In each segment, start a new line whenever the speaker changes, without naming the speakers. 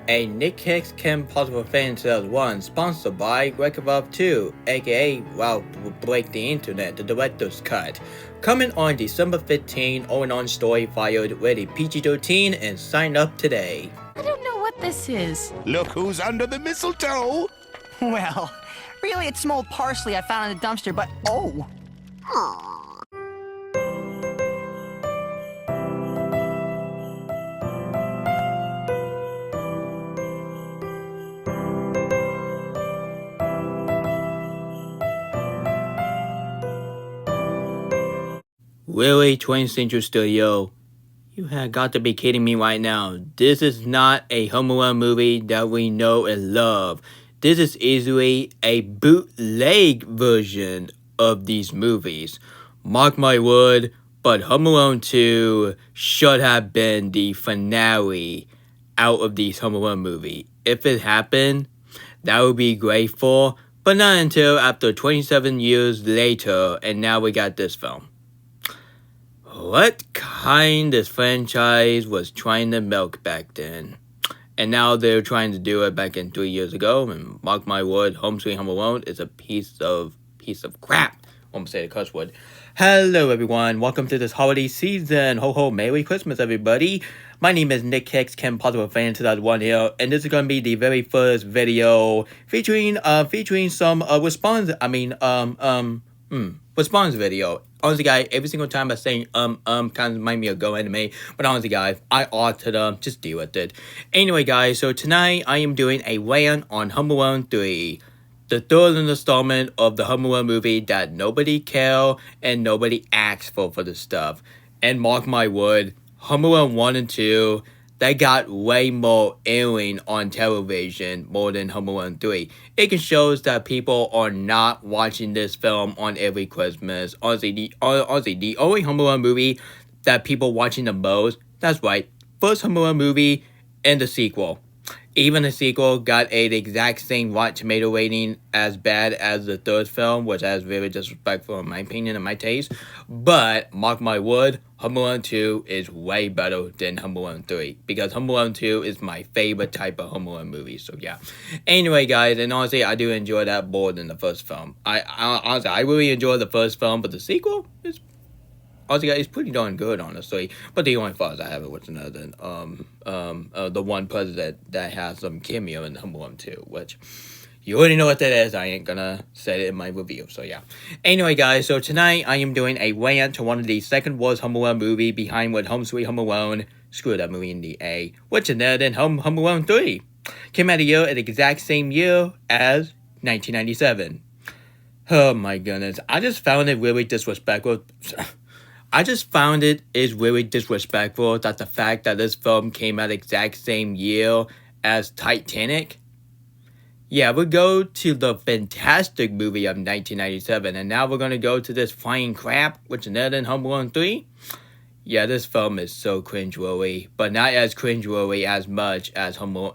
a Nick Hicks Kim Possible Fan Sales 1, sponsored by Record of 2, aka Break the Internet, the Director's Cut. Coming on December 15, on story filed rated PG-13 and sign up today.
I don't know what this is.
Look who's under the mistletoe!
Well, really it's some old parsley I found in the dumpster, but oh!
Really, 20th Century Studio? You have got to be kidding me right now. This is not a Home Alone movie that we know and love. This is easily a bootleg version of these movies. Mark my word, but Home Alone 2 should have been the finale out of these Home Alone movie. If it happened, that would be grateful, but not until after 27 years later, and now we got this film. What kind this franchise was trying to milk back then? And now they're trying to do it back in 3 years ago, and mark my word, Home Sweet Home Alone is a piece of crap. Almost say the cuss word. Hello everyone, welcome to this holiday season. Ho ho, Merry Christmas everybody. My name is Nick Hicks, Kim Possible Fan 2001 here, and this is going to be the very first video featuring some response video. Honestly, guys, every single time I say kind of remind me of Go Anime, but honestly, guys, I ought to just deal with it. Anyway, guys, so tonight I am doing a rant on Home Alone 3, the third installment of the Home Alone movie that nobody cared and nobody asked for this stuff. And mark my word, Home Alone 1 and 2, they got way more airing on television more than Home Alone 3. It can show that people are not watching this film on every Christmas. Honestly, the only Home Alone movie that people watching the most, that's right, first Home Alone movie and the sequel. Even the sequel got the exact same Rotten Tomato rating as bad as the third film, which is very disrespectful in my opinion and my taste. But, mark my word, Home Alone 2 is way better than Home Alone 3. Because Home Alone 2 is my favorite type of Home Alone movie, so yeah. Anyway, guys, and honestly, I do enjoy that more than the first film. I really enjoy the first film, but the sequel is... honestly, it's pretty darn good, honestly. But the only flaws I have it with another, the one president that has some cameo in Home Alone 2, which you already know what that is. I ain't gonna say it in my review, so yeah. Anyway, guys, so tonight I am doing a rant to one of the second worst Home Alone movie behind with Home Sweet Home Alone. Screw that movie in the A. Which is better than Home Alone 3. Came out a year at the exact same year as 1997. Oh my goodness, I just found it really disrespectful. I just found it is really disrespectful that the fact that this film came out exact same year as Titanic. Yeah, we'll go to the fantastic movie of 1997, and now we're going to go to this flying crap, which is better than Home Alone 3. Yeah, this film is so cringeworthy, but not as cringeworthy as much as Home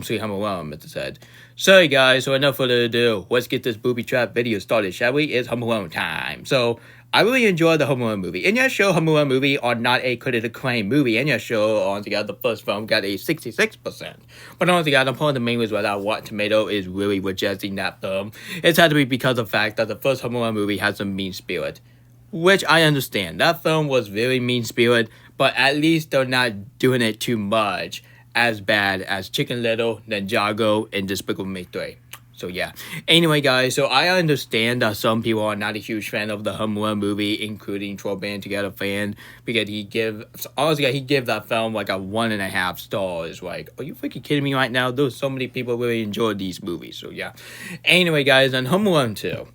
Sweet Home Alone, as I said. Sorry guys, so enough further ado, let's get this booby trap video started, shall we? It's Home Alone time. So, I really enjoy the Home Alone movie. And yes, sure, Home Alone movie are not a critically acclaimed movie. And yes, sure, honestly, the first film got a 66%. But honestly, the point of the main reason why Rotten Tomato is really rejecting that film. It's had to be because of the fact that the first Home Alone movie has some mean spirit. Which I understand. That film was very mean spirit, but at least they're not doing it too much as bad as Chicken Little, Ninjago, and Despicable Me 3. So yeah. Anyway, guys, so I understand that some people are not a huge fan of the Home Alone movie, including Troll Band Together fan, because he give that film like a 1.5 stars. Like, are you freaking kidding me right now? There's so many people really enjoy these movies. So yeah. Anyway, guys, on Home Alone 2.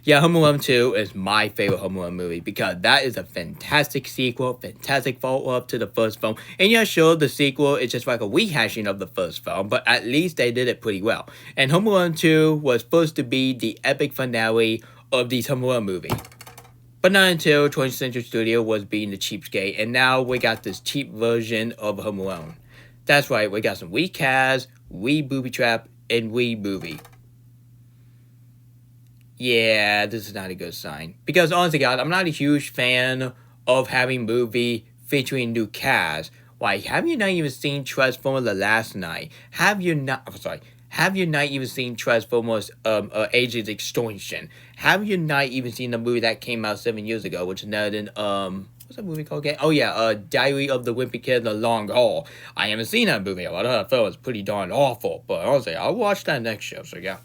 Yeah, Home Alone 2 is my favorite Home Alone movie because that is a fantastic sequel, fantastic follow-up to the first film. And yeah, sure, the sequel is just like a rehashing of the first film, but at least they did it pretty well. And Home Alone 2 was supposed to be the epic finale of the Home Alone movie. But not until 20th Century Studio was being the cheapskate, and now we got this cheap version of Home Alone. That's right, we got some wee cast, wee booby trap, and wee movie. Yeah, this is not a good sign. Because honestly, guys, I'm not a huge fan of having movie featuring new cast Why, have you not even seen Transformers The Last Night? Have you not, I'm sorry, have you not even seen Transformers Ages Extinction? Have you not even seen the movie that came out 7 years ago, which is now in, what's that movie called again? Oh yeah, Diary of the Wimpy Kid, The Long Haul. I haven't seen that movie, but I thought it was pretty darn awful, but honestly, I'll watch that next show, so yeah.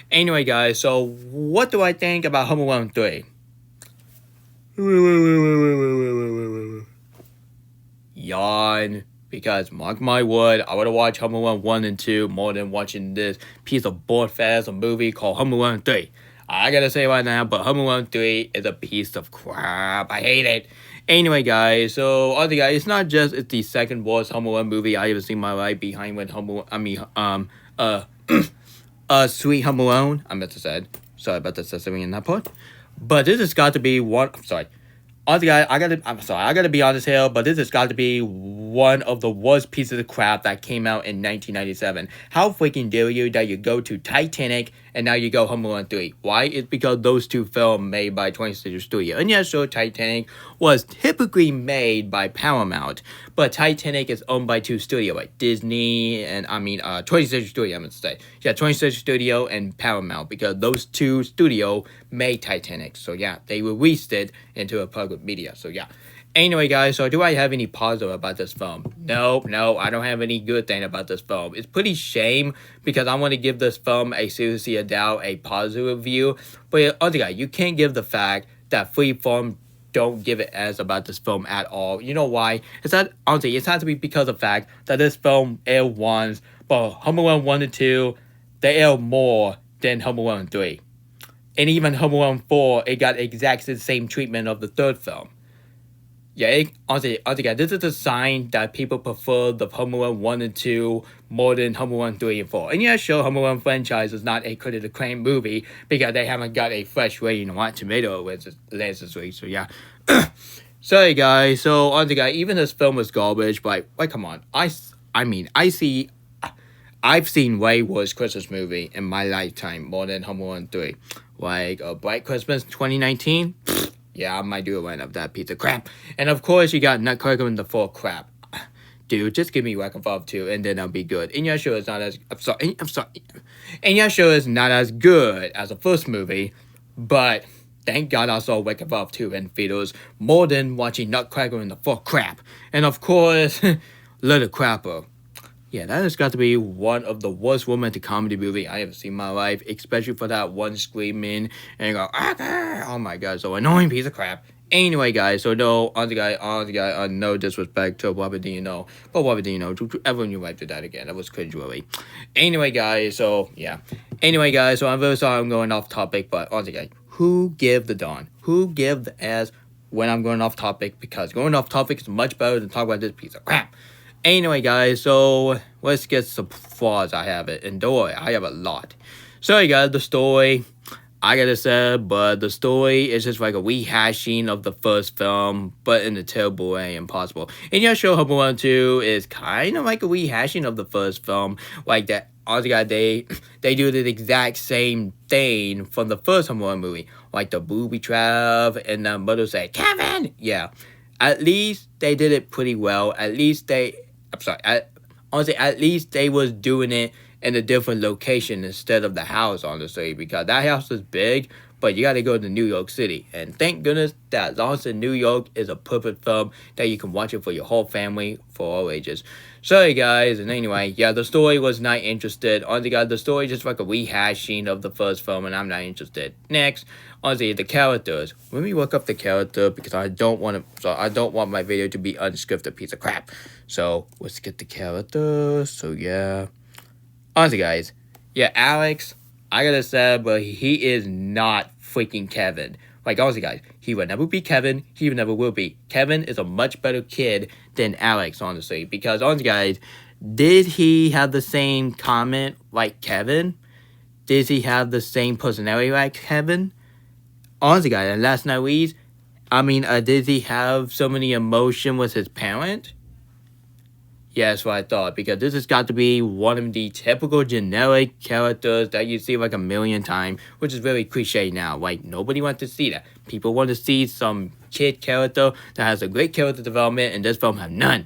Anyway, guys, so what do I think about Home Alone 3? Yawn. Because, mark my word, I would have watched Home Alone 1 and 2 more than watching this piece of bullfast movie called Home Alone 3. I gotta say right now, but Home Alone 3 is a piece of crap. I hate it. Anyway, guys, so, other guys, it's not just, it's the second worst Home Alone movie I ever seen in my life behind when Sweet Home Alone, I meant to say. Sorry about the censoring in that part. But this has got to be one, I'm sorry. Honestly, I gotta be honest here, but this has got to be one of the worst pieces of crap that came out in 1997. How freaking dare you that you go to Titanic and now you go Home Alone 3? Why? It's because those two films made by 20th Century Studio. And yeah, sure, Titanic was typically made by Paramount, but Titanic is owned by two studios, like Disney and, 20th Century Studio, I'm going to say. Yeah, 20th Century Studio and Paramount, because those two studios made Titanic. So yeah, they released it into a public media. So yeah. Anyway, guys, so do I have any positive about this film? No, I don't have any good thing about this film. It's pretty shame because I want to give this film a seriously a doubt, a positive review. But other guy, you can't give the fact that Freeform don't give it as about this film at all. You know why? It's not, honestly, it's not to be because of the fact that this film aired once, but Home Alone 1 and 2, they aired more than Home Alone 3. And even Home Alone 4, it got exactly the same treatment of the third film. Yeah, honestly, this is a sign that people prefer the Home Alone 1 and 2 more than Home Alone 3 and 4. And yeah, sure, Home Alone franchise is not a critically acclaimed movie because they haven't got a fresh rating on Rotten Tomatoes last this week, so yeah. Sorry, guys, so honestly, guys, even this film was garbage, but, like, come on. I've seen way worse Christmas movie in my lifetime more than Home Alone 3. Like, Bright Christmas 2019? Yeah, I might do a rant of that piece of crap. And of course, you got Nutcracker in the full crap. Dude, just give me Wreck-It Ralph 2 and then I'll be good. And yeah, sure, it's not as... I'm sorry. And yeah, sure, it's not as good as the first movie. But thank God I saw Wreck-It Ralph 2 in theaters more than watching Nutcracker in the full crap. And of course, Little Crapper. Yeah, that has got to be one of the worst romantic comedy movie I ever seen in my life, especially for that one screaming and go, oh my god, so annoying piece of crap. Anyway, guys, so no, no disrespect to Robert De Niro, but Robert De Niro, everyone you might do that again, that was cringeworthy. Anyway, guys, so yeah. Anyway, guys, so I'm very sorry I'm going off topic, but honestly, guys, who give the darn? Who give the ass when I'm going off topic? Because going off topic is much better than talking about this piece of crap. Anyway, guys, so let's get some flaws I have it. And boy, I have a lot. Sorry, guys, the story, I gotta say, but the story is just like a rehashing of the first film, but in a terrible way, impossible. And yeah, sure, Home Alone 2 is kind of like a rehashing of the first film. Like that, honestly, guys, they do the exact same thing from the first Home Alone movie. Like the booby trap, and the mother say, Kevin! Yeah. At least they did it pretty well. At least at least they was doing it in a different location instead of the house, honestly, because that house is big, but you gotta go to New York City. And thank goodness that Lost in New York is a perfect film that you can watch it for your whole family, for all ages. Sorry, guys, and anyway, yeah, the story was not interested. Honestly, guys, the story is just like a rehashing of the first film, and I'm not interested. Next, honestly, the characters. Let me look up the character because I don't want my video to be unscripted piece of crap. So let's get the characters. So yeah, honestly, guys, yeah, Alex, I gotta say, but he is not freaking Kevin. Like, honestly, guys, he will never be Kevin. He never will be. Kevin is a much better kid than Alex, honestly. Because, honestly, guys, did he have the same comment like Kevin? Did he have the same personality like Kevin? Honestly, guys, and last night we, did he have so many emotion with his parent? Yeah, that's what I thought, because this has got to be one of the typical generic characters that you see like a million times, which is very cliche now. Like, nobody wants to see that. People want to see some kid character that has a great character development, and this film have none.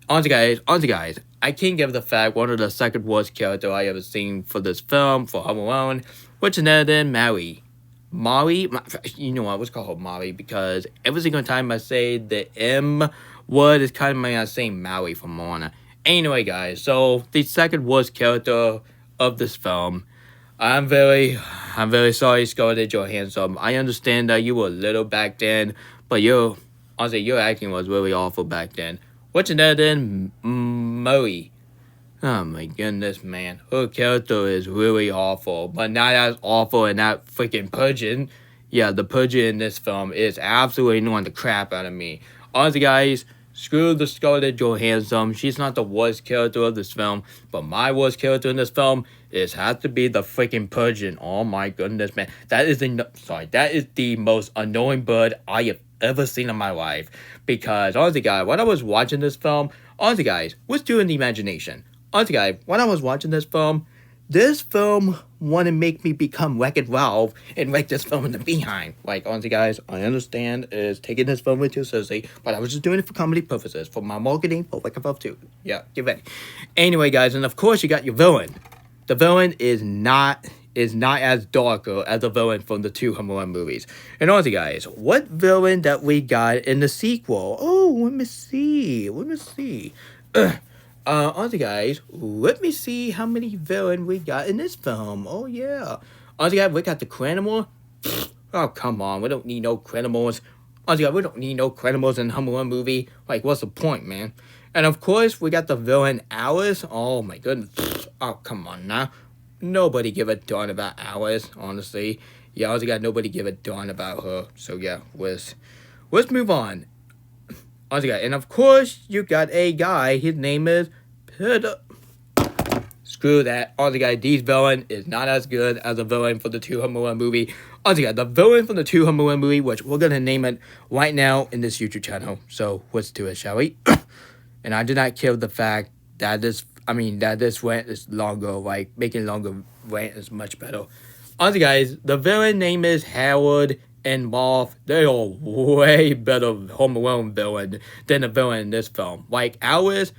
honestly, guys, I can't give the fact one of the second worst character I ever seen for this film, for Home Alone, which is none other than Mary. Molly, you know what, let's call her Molly, because every single time I say the M word, it's kind of like I'm saying Maui from Moana. Anyway, guys, so the second worst character of this film, I'm very sorry, Scarlett Johansson. I understand that you were little back then, but honestly, your acting was really awful back then. What's another than Maui? Oh my goodness, man. Her character is really awful, but not as awful in that freaking Pigeon. Yeah, the Pigeon in this film is absolutely annoying the crap out of me. Honestly, guys, screw the Scarlett Johansson. She's not the worst character of this film, but my worst character in this film has to be the freaking Pigeon. Oh my goodness, man. That is the most annoying bird I have ever seen in my life. Because, honestly, guys, when I was watching this film, honestly, guys, what's doing the imagination? Honestly, guys, when I was watching this film wanted to make me become Wreck-It Ralph and wreck this film in the behind. Like, honestly, guys, I understand is taking this film way too seriously, but I was just doing it for comedy purposes, for my marketing, for Wreck-It Ralph 2. Yeah, get ready. Anyway, guys, and of course, you got your villain. The villain is not as darker as the villain from the two Home Alone movies. And honestly, guys, what villain that we got in the sequel? Oh, let me see. Honestly, guys, let me see how many villains we got in this film. Oh, yeah. Honestly, guys, we got the Cranimals. Oh, come on. We don't need no Cranimals. Honestly, guys, we don't need no Cranimals in the Home Alone movie. Like, what's the point, man? And, of course, we got the villain Alice. Oh, my goodness. Oh, come on now. Nobody give a darn about Alice, honestly. Yeah, honestly, guys, nobody give a darn about her. So, yeah, let's move on. Honestly, guys, and, of course, you got a guy. His name is Peter. Screw that. Honestly, guys, this villain is not as good as the villain for the two Home Alone movie. Honestly, guys, the villain from the two Home Alone movie, which we're going to name it right now in this YouTube channel. So, let's do it, shall we? And I did not kill the fact that this rant is longer, like, making longer rant is much better. Honestly, guys, the villain name is Howard and Moth. They are way better Home Alone villain than the villain in this film. Like, Alice,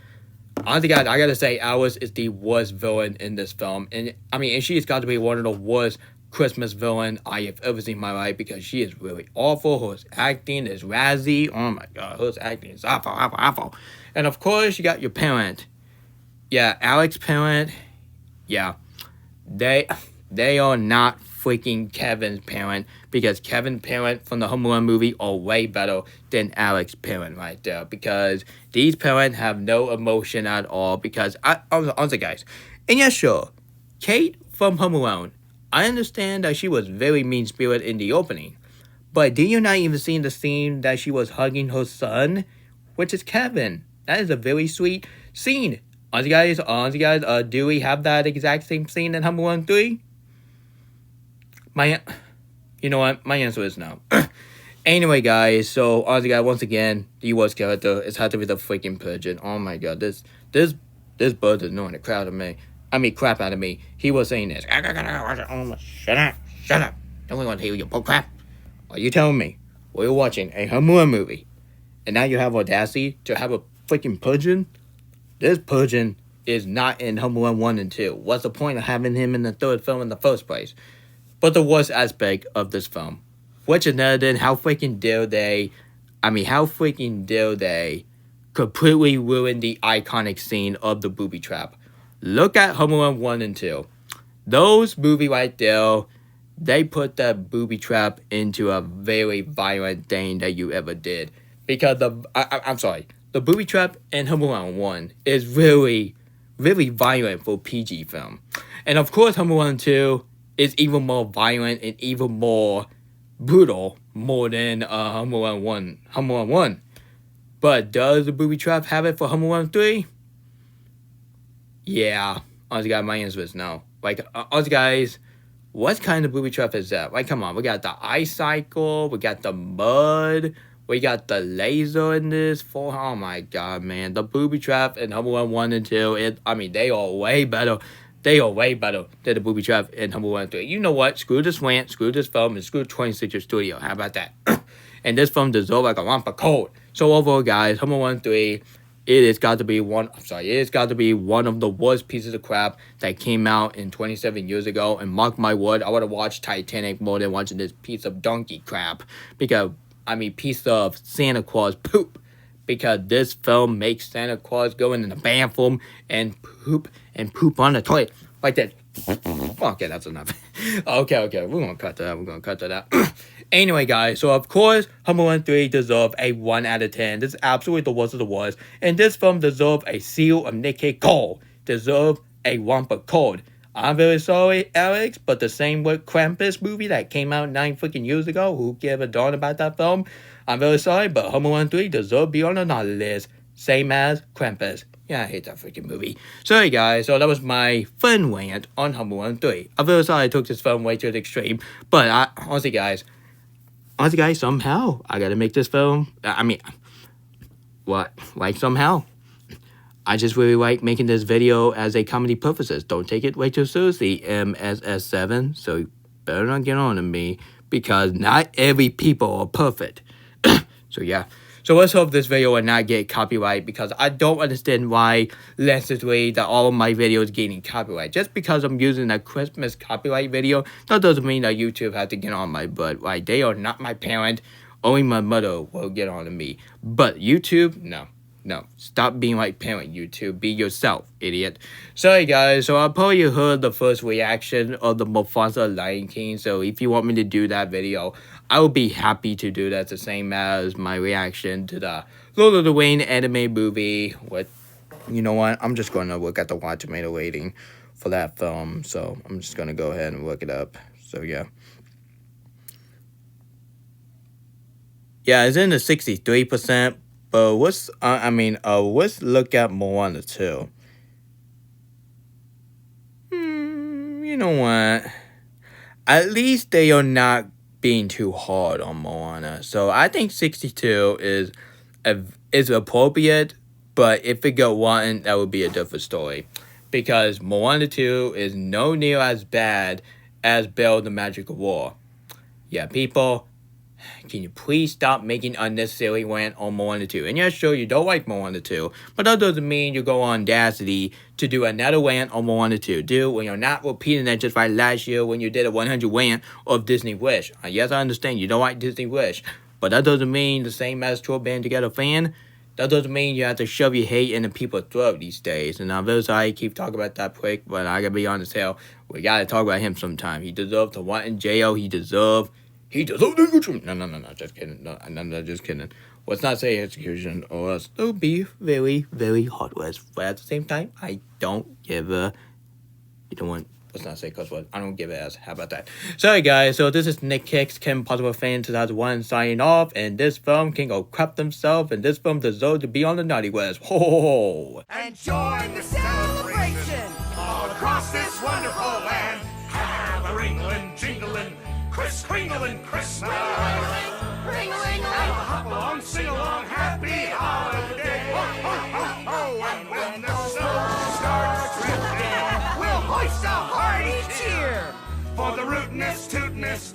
honestly, guys, I gotta say, Alice is the worst villain in this film. And, and she's got to be one of the worst Christmas villain I have ever seen in my life, because she is really awful. Her acting is razzy. Oh, my God, her acting is awful. And, of course, you got your parent. Yeah, Alex's parent, yeah, they are not freaking Kevin's parent, because Kevin's parent from the Home Alone movie are way better than Alex's parent right there, because these parents have no emotion at all, because, honestly, guys, and yeah, sure, Kate from Home Alone, I understand that she was very mean-spirited in the opening, but did you not even see the scene that she was hugging her son, which is Kevin? That is a very sweet scene. Honestly, guys, do we have that exact same scene in Home Alone 3? You know what? My answer is no. Anyway, guys, so, honestly, guys, once again, the worst character is had to be the freaking Pigeon. Oh, my God, this bird is annoying the crap out of me. He was saying this. Oh, my, shut up. Don't we want to hear your bull crap? Are you telling me we're watching a Home Alone movie, and now you have audacity to have a freaking Pigeon? This Pigeon is not in Home Alone 1 and 2. What's the point of having him in the third film in the first place? But the worst aspect of this film, which is other than how freaking dare they completely ruin the iconic scene of the booby trap. Look at Home Alone 1 and 2. Those movies right there, they put that booby trap into a very violent thing that you ever did. Because the booby trap in Home Alone 1 is really, really violent for PG film. And of course, Home Alone 2 is even more violent and even more brutal more than Home Alone 1. But does the booby trap have it for Home Alone 3? Yeah. Honestly, guys, my answer is no. Like, honestly, guys, what kind of booby trap is that? Like, come on. We got the ice cycle. We got the mud. We got the laser in this. Oh, my God, man. The booby trap in Home Alone 1 and 2, they are way better. They are way better than the booby trap in Home Alone 3. You know what? Screw this rant, screw this film, and screw 20th Century Studio. How about that? And this film deserves like a lump of coal. So overall, guys, Home Alone 3, it has got to be one. I'm sorry, it has got to be one of the worst pieces of crap that came out in 27 years ago. And mark my word, I would have watched Titanic more than watching this piece of donkey crap. Because piece of Santa Claus poop. Because this film makes Santa Claus go in the bathroom and poop on the toilet like that. Okay, that's enough. Okay, we're gonna cut that out. Anyway, guys, so of course, Home Alone 3 deserve a 1 out of 10. This is absolutely the worst of the worst. And this film deserve a seal of Nick Cage Gold. Deserve a Wampa Code. I'm very sorry, Alex, but the same with Krampus movie that came out 9 freaking years ago. Who gave a darn about that film? I'm very sorry, but Home Alone 3 deserve to be on the naughty list. Same as Krampus. Yeah, I hate that freaking movie. Sorry, guys. So that was my fun rant on Home Alone 3. I'm very sorry I took this film way to the extreme. But honestly, guys, somehow I gotta make this film. Somehow. I just really like making this video as a comedy purposes. Don't take it way too seriously, MSS7. So you better not get on to me because not every people are perfect. So yeah. So let's hope this video will not get copyright because I don't understand why necessarily that all of my videos getting copyright. Just because I'm using a Christmas copyright video, that doesn't mean that YouTube has to get on my butt. Like, they are not my parent. Only my mother will get on to me. But YouTube, no. Stop being like parent, YouTube. Be yourself, idiot. Sorry, guys. So I probably heard the first reaction of the Mufasa Lion King. So if you want me to do that video, I will be happy to do that. The same as my reaction to the Lord of the Rings anime movie. You know what? I'm just going to look at the Rotten Tomato rating for that film. So I'm just going to go ahead and look it up. So yeah. Yeah, it's in the 63%. But let's look at Moana 2. You know what? At least they are not being too hard on Moana. So I think 62 is appropriate. But if it got rotten, that would be a different story. Because Moana 2 is no near as bad as Belle the Magical War. Yeah, people, can you please stop making unnecessary rant on Moana 2? And yeah, sure, you don't like Moana 2, but that doesn't mean you go on Audacity to do another rant on Moana 2. Dude, when you're not repeating that just like last year when you did a 100 rant of Disney Wish. Yes, I understand you don't like Disney Wish, but that doesn't mean the same as Troll Band Together fan. That doesn't mean you have to shove your hate into people's throat these days. And I'm very sorry I keep talking about that prick, but I gotta be honest, hell, we gotta talk about him sometime. He deserves to want in jail. He deserves No, just kidding. No, just kidding. Let's not say execution or else it'll be very, very heartless. But at the same time, I don't give a... Let's not say cuss word. I don't give a ass. How about that? Sorry, guys. So this is Nick Kicks, Kim Possible Fan 2001 signing off. And this film can go crap themselves. And this film deserves to be on the naughty list. Ho, ho, ho.
And join the celebration all across this wonderful land. Have a ringling, jingling, kringling Christmas.
Ring-a-ling-a-ling.
Have a hop along, sing along, happy holiday. Ho, ho, ho, ho. And when the snow starts drifting, we'll hoist a hearty cheer for the rootinest, tootinest,